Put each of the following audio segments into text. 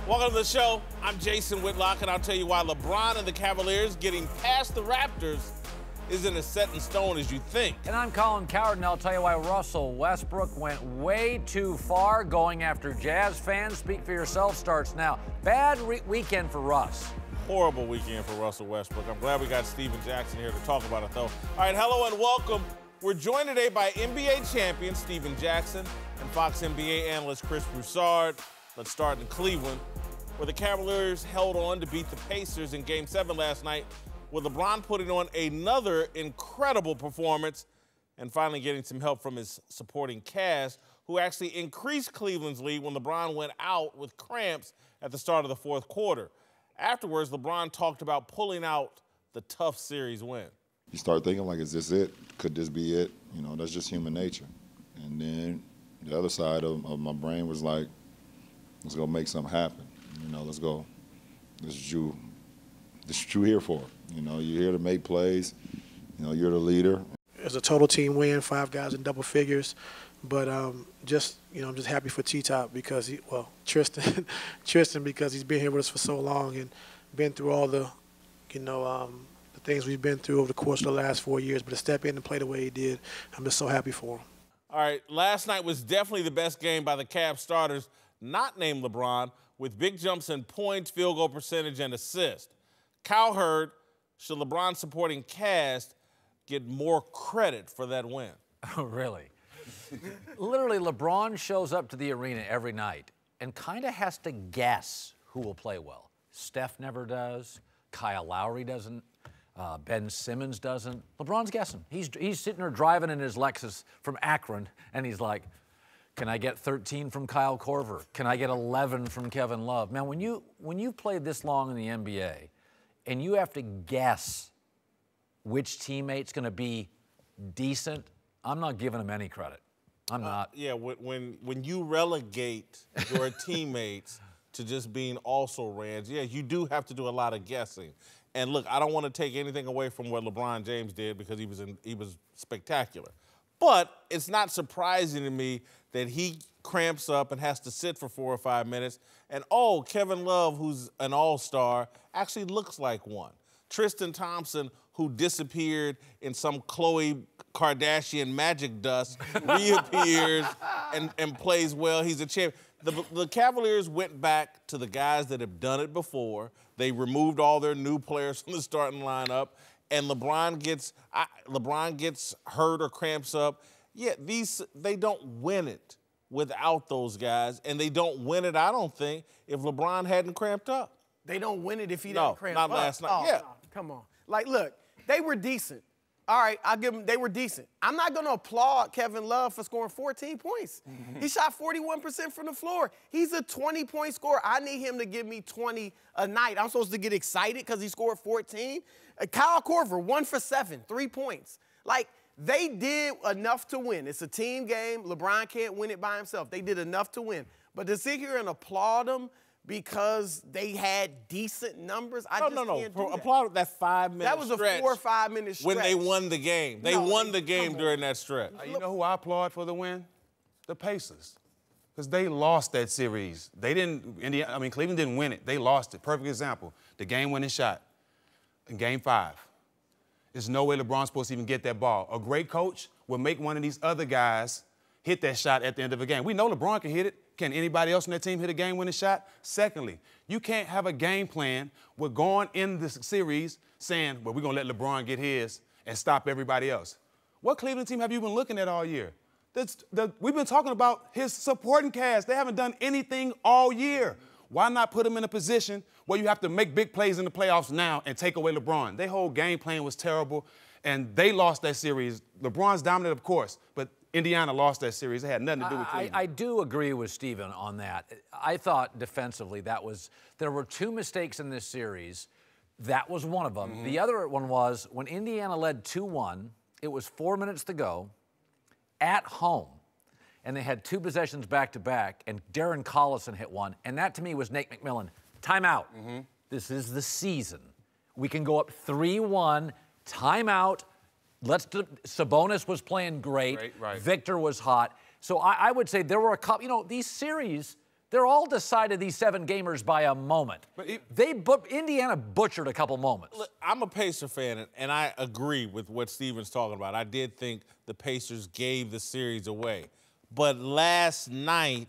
Welcome to the show. I'm Jason Whitlock, and I'll tell you why LeBron and the Cavaliers getting past the Raptors isn't as set in stone as you think. And I'm Colin Cowherd, and I'll tell you why Russell Westbrook went way too far going after Jazz fans. Speak for yourself starts now. Bad weekend for Russ. Horrible weekend for Russell Westbrook. I'm glad we got Steven Jackson here to talk about it, though. All right, hello and welcome. We're joined today by NBA champion Steven Jackson and Fox NBA analyst Chris Broussard. Let's start in Cleveland, where the Cavaliers held on to beat the Pacers in Game 7 last night, with LeBron putting on another incredible performance and finally getting some help from his supporting cast, who actually increased Cleveland's lead when LeBron went out with cramps at the start of the fourth quarter. Afterwards, LeBron talked about pulling out the tough series win. You start thinking, like, is this it? Could this be it? You know, that's just human nature. And then the other side of my brain was like, let's go make something happen. You know, let's go. This is what you're here for. You know, you're here to make plays. You know, you're the leader. It's a total team win, 5 guys in double figures. But I'm just happy for T-Top because Tristan because he's been here with us for so long and been through all the things we've been through over the course of the last 4 years. But to step in and play the way he did, I'm just so happy for him. All right, last night was definitely the best game by the Cavs starters, not named LeBron, with big jumps in points, field goal percentage, and assists. Cowherd, should LeBron's supporting cast get more credit for that win? Oh, really? Literally, LeBron shows up to the arena every night and kind of has to guess who will play well. Steph never does. Kyle Lowry doesn't. Ben Simmons doesn't. LeBron's guessing. He's sitting there driving in his Lexus from Akron, and he's like, can I get 13 from Kyle Korver? Can I get 11 from Kevin Love? Man, when you've played this long in the NBA and you have to guess which teammate's going to be decent, I'm not giving him any credit. I'm not. Yeah, when you relegate your teammates to just being also-rans, yeah, you do have to do a lot of guessing. And look, I don't want to take anything away from what LeBron James did because he was spectacular. But it's not surprising to me that he cramps up and has to sit for 4 or 5 minutes. And, oh, Kevin Love, who's an all-star, actually looks like one. Tristan Thompson, who disappeared in some Khloe Kardashian magic dust, reappears and plays well. He's a champion. The Cavaliers went back to the guys that have done it before. They removed all their new players from the starting lineup. And LeBron gets hurt or cramps up. Yeah, they don't win it without those guys, and they don't win it, I don't think, if LeBron hadn't cramped up. They don't win it if he doesn't cramp up. No, not last night. Oh, yeah. no, come on. Like, look, they were decent. All right, I'll give them, they were decent. I'm not going to applaud Kevin Love for scoring 14 points. He shot 41% from the floor. He's a 20-point scorer. I need him to give me 20 a night. I'm supposed to get excited because he scored 14. Kyle Korver, 1 for 7, 3 points. Like, they did enough to win. It's a team game. LeBron can't win it by himself. They did enough to win. But to sit here and applaud them because they had decent numbers, I just can't do that. Applaud that 5-minute stretch. That was a 4 or 5 minute stretch. When they won the game. They won the game during that stretch. You know who I applaud for the win? The Pacers. Because they lost that series. Cleveland didn't win it. They lost it. Perfect example. The game-winning shot in Game 5. There's no way LeBron's supposed to even get that ball. A great coach will make one of these other guys hit that shot at the end of a game. We know LeBron can hit it. Can anybody else on that team hit a game-winning shot? Secondly, you can't have a game plan with going in this series saying, well, we're going to let LeBron get his and stop everybody else. What Cleveland team have you been looking at all year? We've been talking about his supporting cast. They haven't done anything all year. Why not put him in a position where you have to make big plays in the playoffs now and take away LeBron? Their whole game plan was terrible, and they lost that series. LeBron's dominant, of course, but Indiana lost that series. It had nothing to do with Cleveland. I do agree with Steven on that. I thought defensively there were 2 mistakes in this series. That was one of them. The other one was when Indiana led 2-1, it was 4 minutes to go at home. And they had 2 possessions back-to-back, and Darren Collison hit one. And that, to me, was Nate McMillan. Timeout. This is the season. We can go up 3-1, timeout. Sabonis was playing great. Right. Victor was hot. So I would say there were a couple, these series, They're all decided, these 7 gamers, by a moment. But Indiana butchered a couple moments. Look, I'm a Pacer fan, and I agree with what Steven's talking about. I did think the Pacers gave the series away. But last night,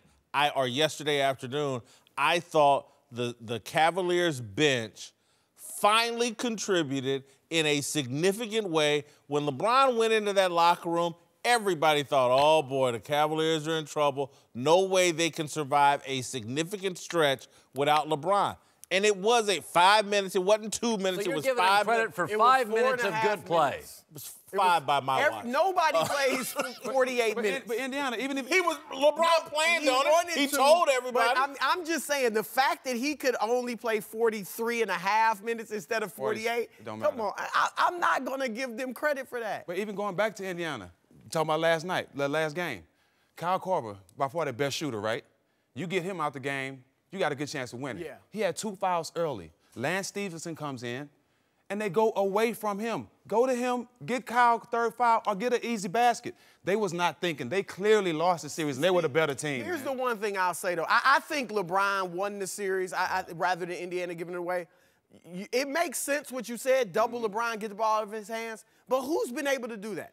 or yesterday afternoon, I thought the Cavaliers bench finally contributed in a significant way. When LeBron went into that locker room, everybody thought, oh, boy, the Cavaliers are in trouble. No way they can survive a significant stretch without LeBron. And it was 5 minutes. It wasn't 2 minutes. So it was you're giving 5 him credit for 5 minutes of good play. It was 5 by my watch. Nobody plays 48 minutes. But Indiana, even if He was LeBron planned on it. He told everybody. But I'm just saying, the fact that he could only play 43.5 minutes instead of 48, don't matter. come on, I'm not going to give them credit for that. But even going back to Indiana, talking about last night, the last game, Kyle Korver, by far the best shooter, right? You get him out the game, you got a good chance of winning. Yeah. He had 2 fouls early. Lance Stevenson comes in, and they go away from him. Go to him, get Kyle 3rd foul, or get an easy basket. They was not thinking. They clearly lost the series, and they were the better team. Here's the one thing I'll say, though. I think LeBron won the series rather than Indiana giving it away. It makes sense what you said, double LeBron, get the ball out of his hands. But who's been able to do that?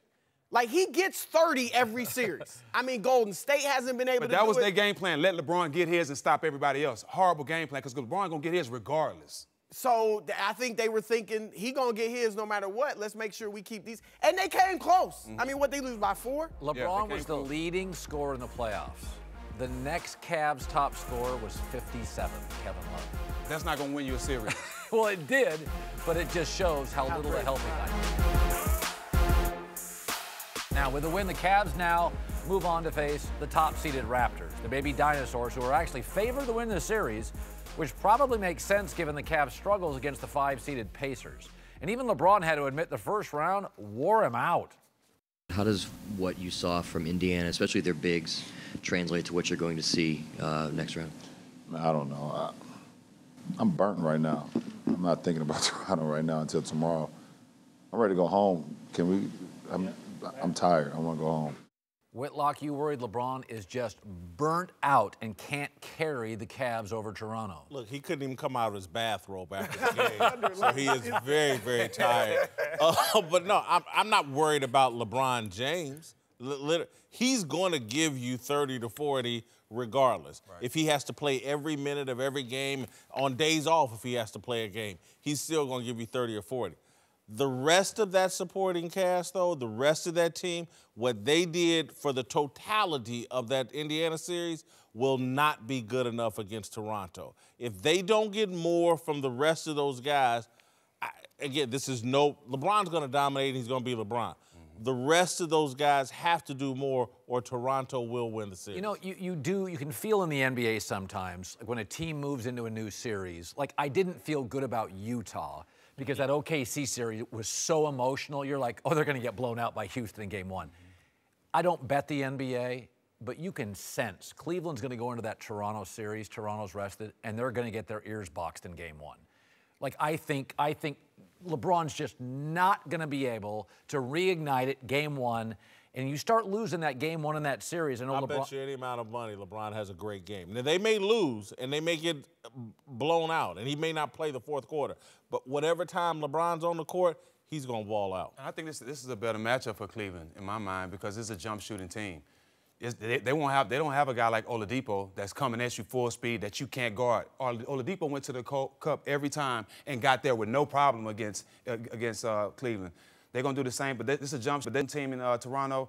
Like, he gets 30 every series. I mean, Golden State hasn't been able to do it. But that was their game plan. Let LeBron get his and stop everybody else. Horrible game plan, because LeBron going to get his regardless. So I think they were thinking, he going to get his no matter what. Let's make sure we keep these. And they came close. I mean, what, they lose by 4? LeBron was the leading scorer in the playoffs. The next Cavs top scorer was 57, Kevin Love. That's not going to win you a series. Well, it did, but it just shows how little the healthy guy is. Now, with the win, the Cavs now move on to face the top-seeded Raptors, the baby dinosaurs, who are actually favored to win the series, which probably makes sense given the Cavs' struggles against the 5-seeded Pacers. And even LeBron had to admit the first round wore him out. How does what you saw from Indiana, especially their bigs, translate to what you're going to see next round? I don't know. I'm burnt right now. I'm not thinking about Toronto right now until tomorrow. I'm ready to go home. Can we? I'm tired. I want to go home. Whitlock, you worried LeBron is just burnt out and can't carry the Cavs over Toronto? Look, he couldn't even come out of his bathrobe after the game, so he is very, very tired. But no, I'm not worried about LeBron James. He's going to give you 30 to 40 regardless. Right. If he has to play every minute of every game, on days off if he has to play a game, he's still going to give you 30 or 40. The rest of that supporting cast, though, the rest of that team, what they did for the totality of that Indiana series will not be good enough against Toronto. If they don't get more from the rest of those guys, again, LeBron's going to dominate, he's going to be LeBron. The rest of those guys have to do more or Toronto will win the series. You know, you can feel in the NBA sometimes, like when a team moves into a new series, like I didn't feel good about Utah because that OKC series was so emotional. You're like, oh, they're going to get blown out by Houston in game 1. I don't bet the NBA, but you can sense Cleveland's going to go into that Toronto series, Toronto's rested, and they're going to get their ears boxed in game 1. Like, I think LeBron's just not going to be able to reignite it game 1, and you start losing that game 1 in that series. I bet you any amount of money LeBron has a great game. Now, they may lose, and they may get blown out, and he may not play the fourth quarter. But whatever time LeBron's on the court, he's going to ball out. I think this is a better matchup for Cleveland, in my mind, because it's a jump-shooting team. They don't have a guy like Oladipo that's coming at you full speed that you can't guard. Oladipo went to the cup every time and got there with no problem against Cleveland. They're going to do the same, but this is a jump team in Toronto.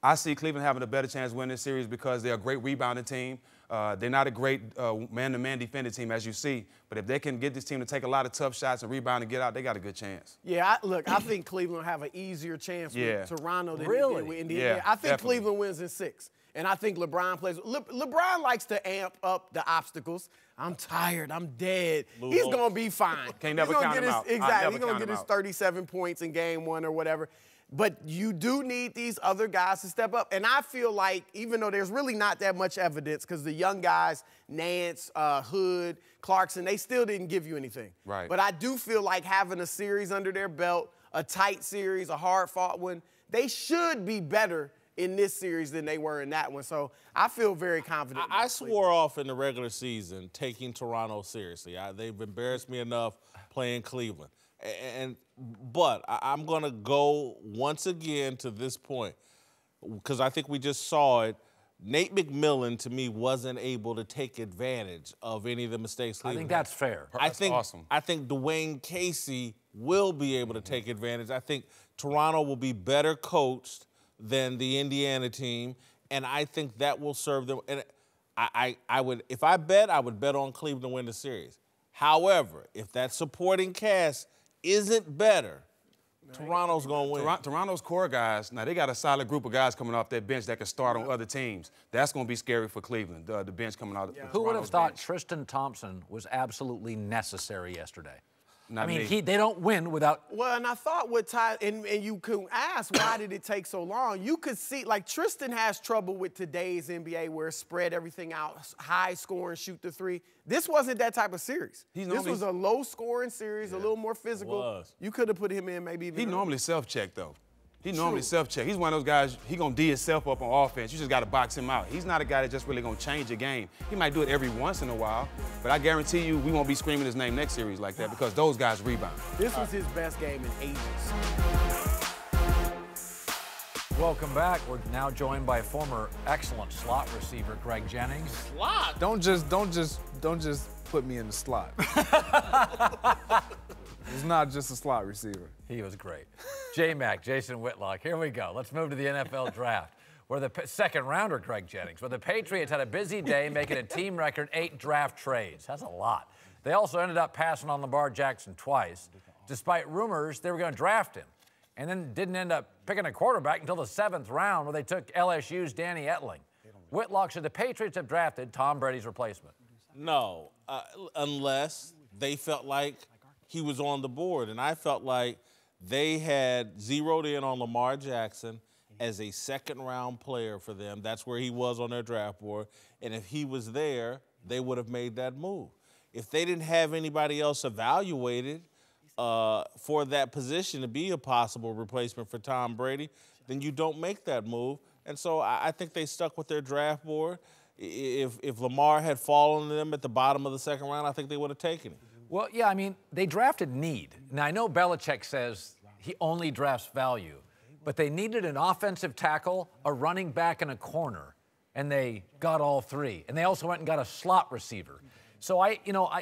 I see Cleveland having a better chance of winning this series because they're a great rebounding team. They're not a great man-to-man defending team, as you see. But if they can get this team to take a lot of tough shots and rebound and get out, they got a good chance. Yeah, I think Cleveland will have an easier chance with Toronto than with Indiana. Yeah, I think definitely. Cleveland wins in 6. And I think LeBron plays. LeBron likes to amp up the obstacles. I'm tired. I'm dead. He's going to be fine. Can't never count him out. Exactly. He's going to get his 37 points in game 1 or whatever. But you do need these other guys to step up. And I feel like, even though there's really not that much evidence, because the young guys, Nance, Hood, Clarkson, they still didn't give you anything. Right. But I do feel like having a series under their belt, a tight series, a hard-fought one, they should be better in this series than they were in that one. So I feel very confident. I swore off in the regular season taking Toronto seriously. They've embarrassed me enough playing Cleveland. But I'm going to go once again to this point because I think we just saw it. Nate McMillan, to me, wasn't able to take advantage of any of the mistakes Cleveland I think that's fair. That's awesome. I think Dwayne Casey will be able to take advantage. I think Toronto will be better coached than the Indiana team, and I think that will serve them. And I would, if I bet, I would bet on Cleveland to win the series. However, if that supporting cast isn't better, Toronto's going to win. Toronto's core guys, now they got a solid group of guys coming off that bench that can start on other teams. That's going to be scary for Cleveland, the bench coming out. Yeah. Who would have Toronto's thought bench. Tristan Thompson was absolutely necessary yesterday? Not I mean, me. they don't win without. Well, and I thought what Ty, and you could ask why did it take so long? You could see, like, Tristan has trouble with today's NBA where it spread everything out, high scoring, shoot the three. This wasn't that type of series. This was a low scoring series, a little more physical. You could have put him in maybe even. He normally self-check, though. He normally self-check. He's one of those guys, he going to D himself up on offense. You just got to box him out. He's not a guy that's just really going to change a game. He might do it every once in a while, but I guarantee you we won't be screaming his name next series like that because those guys rebound. This was his best game in ages. Welcome back. We're now joined by former excellent slot receiver Greg Jennings. Slot? Don't just put me in the slot. It's not just a slot receiver. He was great. J-Mac, Jason Whitlock. Here we go. Let's move to the NFL draft. Where the second rounder, Greg Jennings, where the Patriots had a busy day making a team record 8 draft trades. That's a lot. They also ended up passing on Lamar Jackson twice, despite rumors they were going to draft him. And then didn't end up picking a quarterback until the 7th round where they took LSU's Danny Etling. Whitlock said the Patriots have drafted Tom Brady's replacement. No, unless they felt like he was on the board. And I felt like they had zeroed in on Lamar Jackson as a second-round player for them. That's where he was on their draft board. And if he was there, they would have made that move. If they didn't have anybody else evaluated for that position to be a possible replacement for Tom Brady, then you don't make that move. And so I think they stuck with their draft board. If Lamar had fallen to them at the bottom of the second round, I think they would have taken him. Well, yeah, I mean, they drafted need. Now, I know Belichick says he only drafts value, but they needed an offensive tackle, a running back, and a corner, and they got all 3. And they also went and got a slot receiver. So,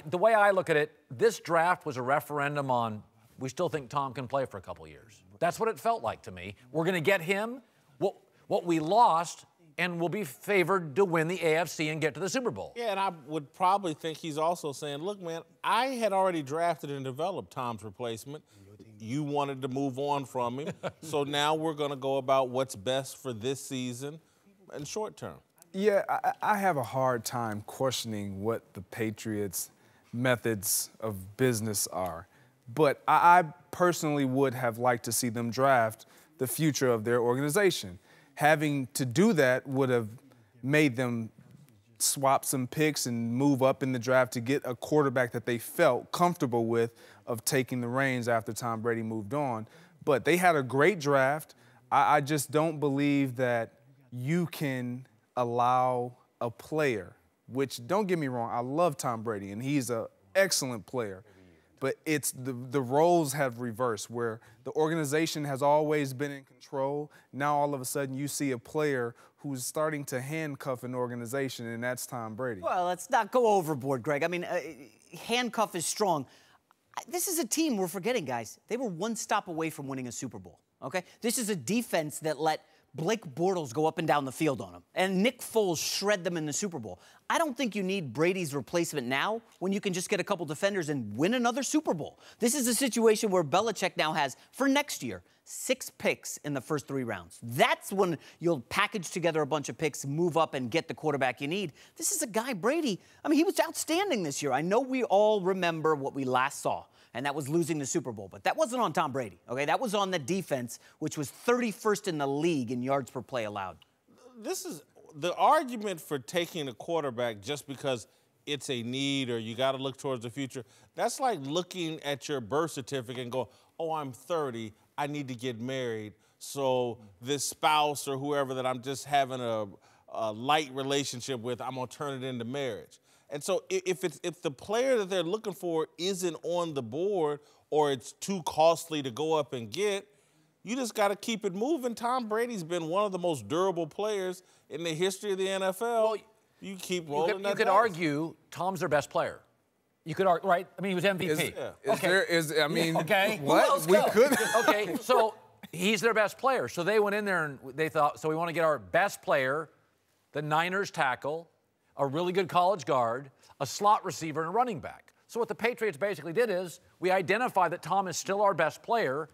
the way I look at it, this draft was a referendum on we still think Tom can play for a couple years. That's what it felt like to me. We're going to get him, what we lost, and we'll be favored to win the AFC and get to the Super Bowl. Yeah, and I would probably think he's also saying, look, man, I had already drafted and developed Tom's replacement. You wanted to move on from him. So now we're going to go about what's best for this season and short term. Yeah, I have a hard time questioning what the Patriots' methods of business are. But I personally would have liked to see them draft the future of their organization. Having to do that would have made them swap some picks and move up in the draft to get a quarterback that they felt comfortable with of taking the reins after Tom Brady moved on. But they had a great draft. I just don't believe that you can allow a player, which, don't get me wrong, I love Tom Brady, and he's an excellent player. But it's the roles have reversed, where the organization has always been in control. Now all of a sudden you see a player who's starting to handcuff an organization, and that's Tom Brady. Well, let's not go overboard, Greg. I mean, handcuff is strong. This is a team we're forgetting, guys. They were one stop away from winning a Super Bowl, okay? This is a defense that let Blake Bortles go up and down the field on them, and Nick Foles shred them in the Super Bowl. I don't think you need Brady's replacement now when you can just get a couple defenders and win another Super Bowl. This is a situation where Belichick now has, for next year, 6 picks in the first 3 rounds. That's when you'll package together a bunch of picks, move up, and get the quarterback you need. This is a guy, Brady, I mean, he was outstanding this year. I know we all remember what we last saw, and that was losing the Super Bowl. But that wasn't on Tom Brady, okay? That was on the defense, which was 31st in the league in yards per play allowed. This is the argument for taking a quarterback just because it's a need or you got to look towards the future. That's like looking at your birth certificate and go, oh, I'm 30, I need to get married, So this spouse or whoever that I'm just having a light relationship with, I'm gonna turn it into marriage. And so if the player that they're looking for isn't on the board or it's too costly to go up and get, you just got to keep it moving. Tom Brady's been one of the most durable players in the history of the NFL. Well, you keep rolling that. You could argue Tom's their best player. You could argue, right? I mean, he was MVP. Okay. What? We could. Okay, so he's their best player. So they went in there and they thought, so we want to get our best player, the Niners tackle, a really good college guard, a slot receiver, and a running back. So what the Patriots basically did is we identify that Tom is still our best player.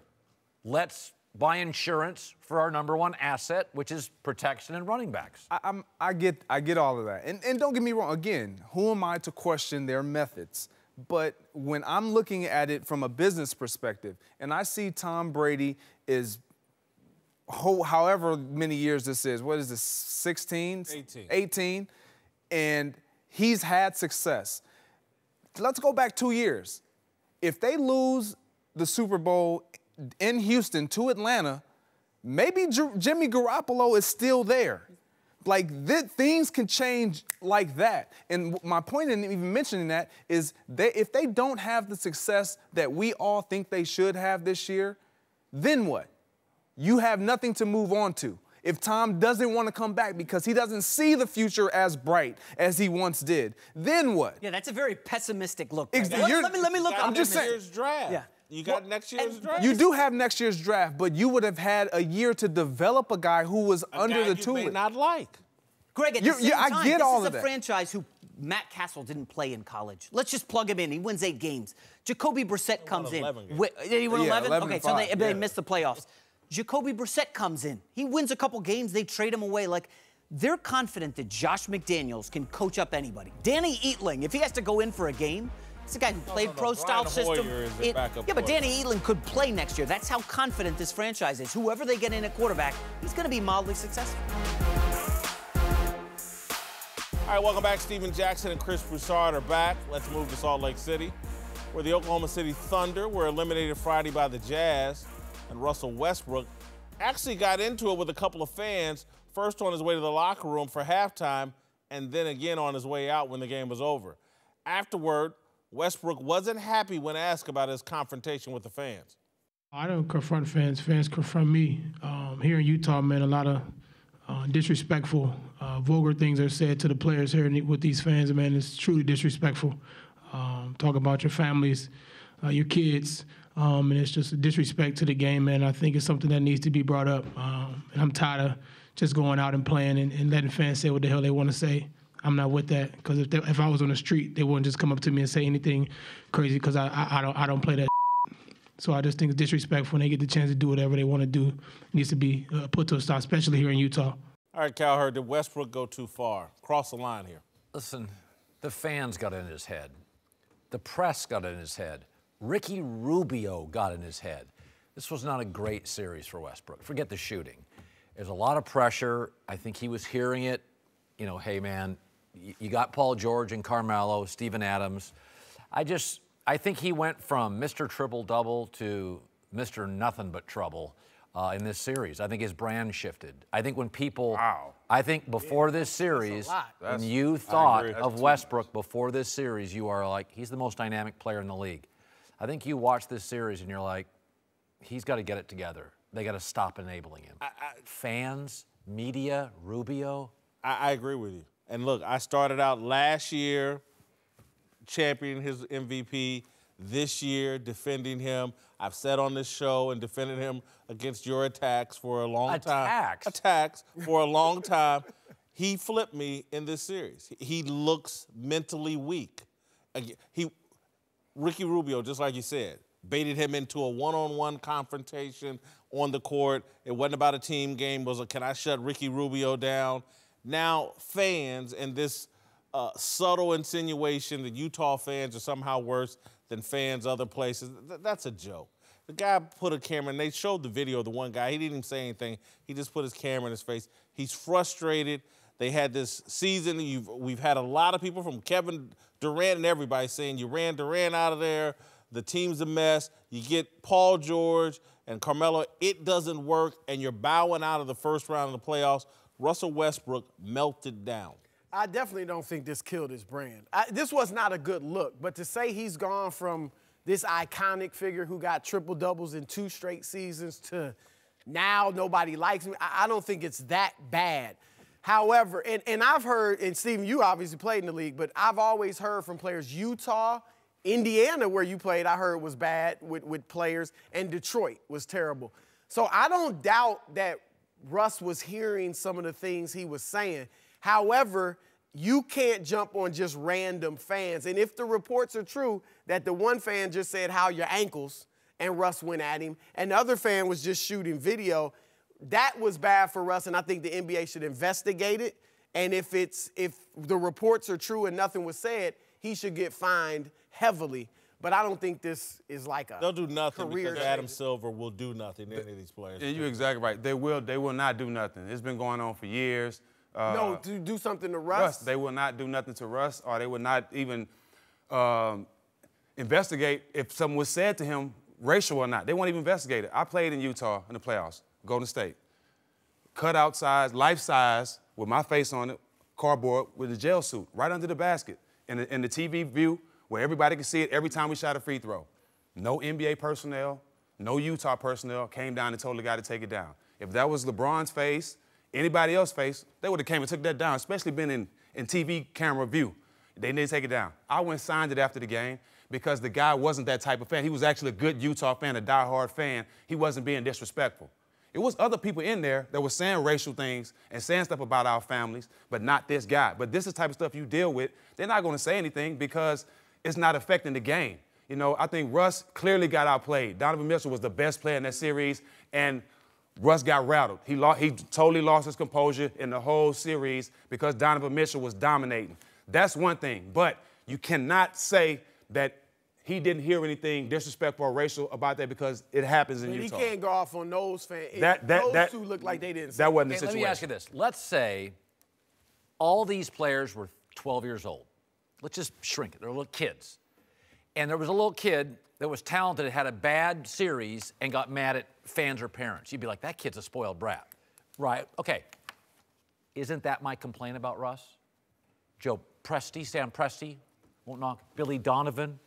Let's buy insurance for our number one asset, which is protection and running backs. I get all of that. And don't get me wrong, again, who am I to question their methods? But when I'm looking at it from a business perspective, and I see Tom Brady is, however many years this is, what is this, 16? 18. And he's had success. Let's go back 2 years. If they lose the Super Bowl in Houston to Atlanta, maybe Jimmy Garoppolo is still there. Like, things can change like that. And my point in even mentioning that is if they don't have the success that we all think they should have this year, then what? You have nothing to move on to. If Tom doesn't want to come back because he doesn't see the future as bright as he once did, then what? Yeah, that's a very pessimistic look. Let me look. I'm just saying. Draft. Yeah. You got next year's draft. You do have next year's draft, but you would have had a year to develop a guy who was under the tutelage. You may not like. Greg, at the same time, I get all of that. This is a franchise who Matt Castle didn't play in college. Let's just plug him in. He wins 8 games. Jacoby Brissett comes in. Did he win 11? Okay, so they missed the playoffs. Jacoby Brissett comes in. He wins a couple games. They trade him away. Like, they're confident that Josh McDaniels can coach up anybody. Danny Eatling, if he has to go in for a game, it's a guy who played pro-style system. But Danny Eatling could play next year. That's how confident this franchise is. Whoever they get in at quarterback, he's going to be mildly successful. All right, welcome back. Steven Jackson and Chris Broussard are back. Let's move to Salt Lake City, where the Oklahoma City Thunder were eliminated Friday by the Jazz, and Russell Westbrook actually got into it with a couple of fans, first on his way to the locker room for halftime, and then again on his way out when the game was over. Afterward, Westbrook wasn't happy when asked about his confrontation with the fans. I don't confront fans. Fans confront me. Here in Utah, man, a lot of disrespectful, vulgar things are said to the players here with these fans, man. It's truly disrespectful. Talk about your families, your kids, and it's just a disrespect to the game, man. I think it's something that needs to be brought up. And I'm tired of just going out and playing and letting fans say what the hell they want to say. I'm not with that, because if I was on the street, they wouldn't just come up to me and say anything crazy, because I don't play that. So I just think it's disrespectful when they get the chance to do whatever they want to do. It needs to be put to a stop, especially here in Utah. All right, Cowherd, did Westbrook go too far? Cross the line here. Listen, the fans got in his head. The press got in his head. Ricky Rubio got in his head. This was not a great series for Westbrook. Forget the shooting. There's a lot of pressure. I think he was hearing it. You know, hey, man, you got Paul George and Carmelo, Steven Adams. I think he went from Mr. Triple-Double to Mr. Nothing But Trouble in this series. I think his brand shifted. I think when people... Wow. I think before this series, when you thought of Westbrook before this series, you are like, he's the most dynamic player in the league. I think you watch this series and you're like, he's got to get it together. They got to stop enabling him. Fans, media, Rubio. I agree with you. And look, I started out last year championing his MVP, this year defending him. I've said on this show and defended him against your attacks for a long time. Attacks for a long time. He flipped me in this series. He looks mentally weak. Ricky Rubio, just like you said, baited him into a one-on-one confrontation on the court. It wasn't about a team game. It was a, can I shut Ricky Rubio down? Now fans and this subtle insinuation that Utah fans are somehow worse than fans other places, that's a joke. The guy put a camera, and they showed the video of the one guy. He didn't even say anything. He just put his camera in his face. He's frustrated. They had this season. We've had a lot of people from Kevin Durant and everybody saying you ran Durant out of there. The team's a mess. You get Paul George. and Carmelo, it doesn't work, and you're bowing out of the first round of the playoffs, Russell Westbrook melted down. I definitely don't think this killed his brand. This was not a good look, but to say he's gone from this iconic figure who got triple-doubles in 2 straight seasons to now nobody likes me, I don't think it's that bad. However, and I've heard, and Stephen, you obviously played in the league, but I've always heard from players, Utah, Indiana, where you played, I heard was bad with players, and Detroit was terrible. So I don't doubt that Russ was hearing some of the things he was saying. However, you can't jump on just random fans. And if the reports are true that the one fan just said, "How are your ankles?" and Russ went at him, and the other fan was just shooting video, that was bad for Russ, and I think the NBA should investigate it. And if the reports are true and nothing was said, he should get fined heavily. But I don't think this is like a They'll do nothing career because Adam Silver will do nothing to any of these players. And you're exactly right. They will not do nothing. It's been going on for years. No, to do something to Russ? They will not do nothing to Russ, or they will not even investigate if something was said to him, racial or not. They won't even investigate it. I played in Utah in the playoffs, Golden State. Cutout size, life size, with my face on it, cardboard with a jail suit, right under the basket. In the TV view, where everybody could see it every time we shot a free throw. No NBA personnel, no Utah personnel came down and told the guy to take it down. If that was LeBron's face, anybody else's face, they would have came and took that down, especially been in TV camera view. They didn't take it down. I went and signed it after the game because the guy wasn't that type of fan. He was actually a good Utah fan, a diehard fan. He wasn't being disrespectful. It was other people in there that were saying racial things and saying stuff about our families, but not this guy. But this is the type of stuff you deal with. They're not going to say anything because it's not affecting the game. You know, I think Russ clearly got outplayed. Donovan Mitchell was the best player in that series, and Russ got rattled. He totally lost his composure in the whole series because Donovan Mitchell was dominating. That's one thing, but you cannot say that he didn't hear anything disrespectful or racial about that because it happens in Utah. He can't go off on those fans. Those two look like they didn't. That wasn't the situation. Let me ask you this. Let's say all these players were 12 years old. Let's just shrink it. They're little kids. And there was a little kid that was talented, had a bad series, and got mad at fans or parents. You'd be like, that kid's a spoiled brat. Right? Okay. Isn't that my complaint about Russ? Joe Presti, Sam Presti, won't knock. Billy Donovan.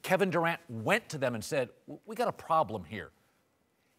Kevin Durant went to them and said, we got a problem here.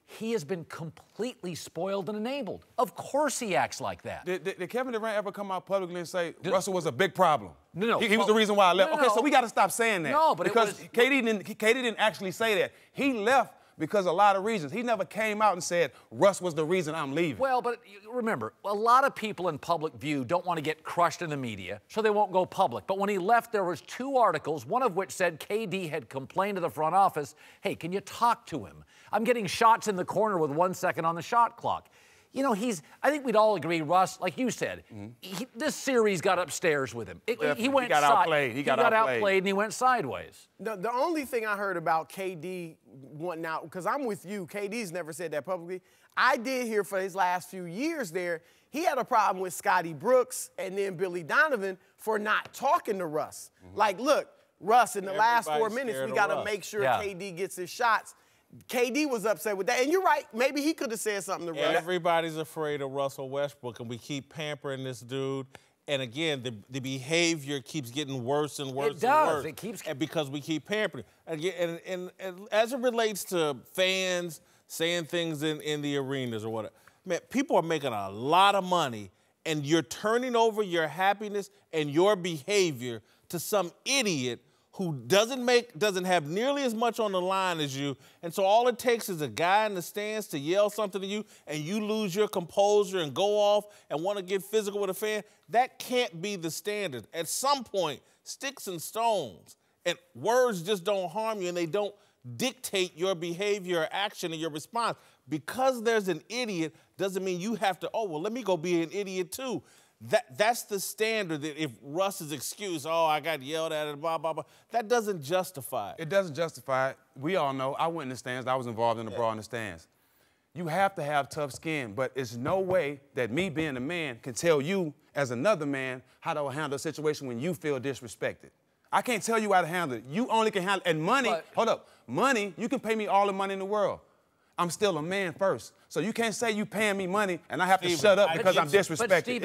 He has been completely spoiled and enabled. Of course he acts like that. Did Kevin Durant ever come out publicly and say Russell was a big problem? No. He was the reason why I left. No. Okay, so we got to stop saying that. No, but because KD didn't actually say that. He left because of a lot of reasons. He never came out and said Russ was the reason I'm leaving. Well, but remember, a lot of people in public view don't want to get crushed in the media, so they won't go public. But when he left, there was 2 articles, one of which said KD had complained to the front office, hey, can you talk to him? I'm getting shots in the corner with 1 second on the shot clock. You know, I think we'd all agree, Russ, like you said, this series got upstairs with him. He got outplayed. He got outplayed and he went sideways. The only thing I heard about KD wanting out, because I'm with you, KD's never said that publicly. I did hear for his last few years there, he had a problem with Scotty Brooks and then Billy Donovan for not talking to Russ. Like, look, Russ, in the last 4 minutes, we got to make sure KD gets his shots. KD was upset with that. And you're right, maybe he could have said something to Russ. Everybody's afraid of Russell Westbrook, and we keep pampering this dude. And again, the behavior keeps getting worse and worse and worse. It keeps because we keep pampering. And as it relates to fans saying things in the arenas or whatever, man, people are making a lot of money, and you're turning over your happiness and your behavior to some idiot who doesn't have nearly as much on the line as you, and so all it takes is a guy in the stands to yell something to you, and you lose your composure and go off and want to get physical with a fan. That can't be the standard. At some point, sticks and stones and words just don't harm you, and they don't dictate your behavior or action and your response. Because there's an idiot doesn't mean you have to, oh, well, let me go be an idiot too. That's the standard. That if Russ's excuse, oh, I got yelled at, and blah, blah, blah, that doesn't justify it. It doesn't justify it. We all know. I went in the stands. I was involved in the brawl in the stands. You have to have tough skin, but it's no way that me being a man can tell you as another man how to handle a situation when you feel disrespected. I can't tell you how to handle it. You only can handle it. And money, hold up, money, you can pay me all the money in the world. I'm still a man first. So you can't say you paying me money and I have to Steve, shut up I because get I'm you. disrespected. But Steve,